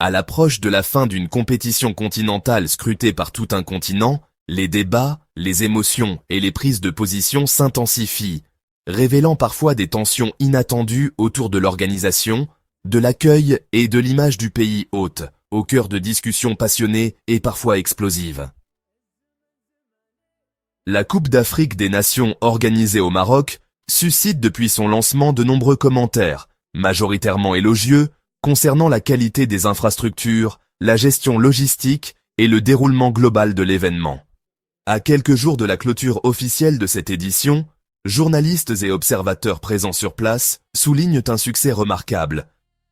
À l'approche de la fin d'une compétition continentale scrutée par tout un continent, les débats, les émotions et les prises de position s'intensifient, révélant parfois des tensions inattendues autour de l'organisation, de l'accueil et de l'image du pays hôte, au cœur de discussions passionnées et parfois explosives. La Coupe d'Afrique des Nations organisée au Maroc suscite depuis son lancement de nombreux commentaires, majoritairement élogieux, concernant la qualité des infrastructures, la gestion logistique et le déroulement global de l'événement. À quelques jours de la clôture officielle de cette édition, journalistes et observateurs présents sur place soulignent un succès remarquable,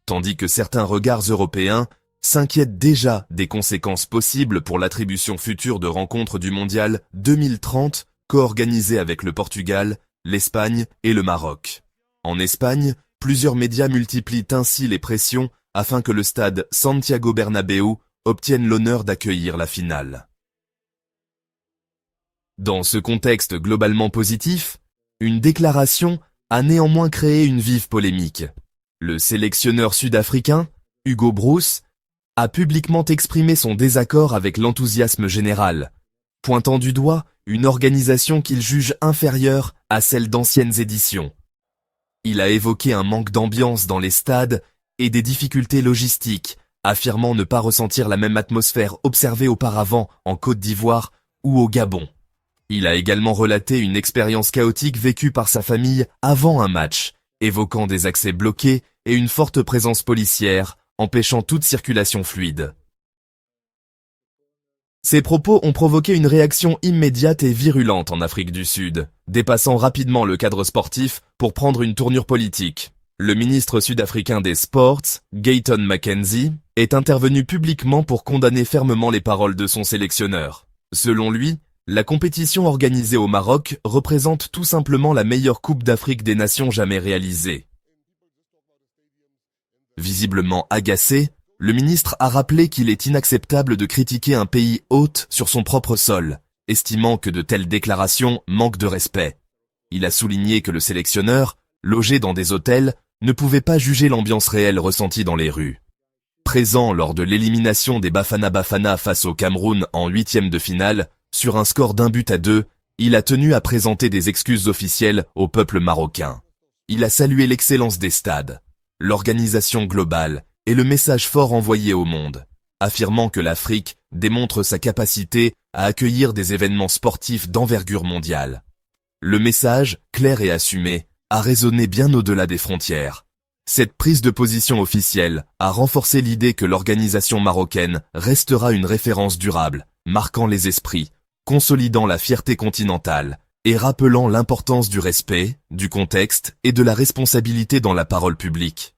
tandis que certains regards européens s'inquiètent déjà des conséquences possibles pour l'attribution future de rencontres du Mondial 2030 co-organisées avec le Portugal, l'Espagne et le Maroc. En Espagne, plusieurs médias multiplient ainsi les pressions afin que le stade Santiago Bernabéu obtienne l'honneur d'accueillir la finale. Dans ce contexte globalement positif, une déclaration a néanmoins créé une vive polémique. Le sélectionneur sud-africain, Hugo Broos, a publiquement exprimé son désaccord avec l'enthousiasme général, pointant du doigt une organisation qu'il juge inférieure à celle d'anciennes éditions. Il a évoqué un manque d'ambiance dans les stades et des difficultés logistiques, affirmant ne pas ressentir la même atmosphère observée auparavant en Côte d'Ivoire ou au Gabon. Il a également relaté une expérience chaotique vécue par sa famille avant un match, évoquant des accès bloqués et une forte présence policière, empêchant toute circulation fluide. Ces propos ont provoqué une réaction immédiate et virulente en Afrique du Sud, dépassant rapidement le cadre sportif pour prendre une tournure politique. Le ministre sud-africain des Sports, Gayton Mackenzie, est intervenu publiquement pour condamner fermement les paroles de son sélectionneur. Selon lui, la compétition organisée au Maroc représente tout simplement la meilleure Coupe d'Afrique des Nations jamais réalisée. Visiblement agacé, le ministre a rappelé qu'il est inacceptable de critiquer un pays hôte sur son propre sol, estimant que de telles déclarations manquent de respect. Il a souligné que le sélectionneur, logé dans des hôtels, ne pouvait pas juger l'ambiance réelle ressentie dans les rues. Présent lors de l'élimination des Bafana Bafana face au Cameroun en 8e de finale, sur un score d'1-2, il a tenu à présenter des excuses officielles au peuple marocain. Il a salué l'excellence des stades, l'organisation globale et le message fort envoyé au monde, affirmant que l'Afrique démontre sa capacité à accueillir des événements sportifs d'envergure mondiale. Le message, clair et assumé, a résonné bien au-delà des frontières. Cette prise de position officielle a renforcé l'idée que l'organisation marocaine restera une référence durable, marquant les esprits, consolidant la fierté continentale et rappelant l'importance du respect, du contexte et de la responsabilité dans la parole publique.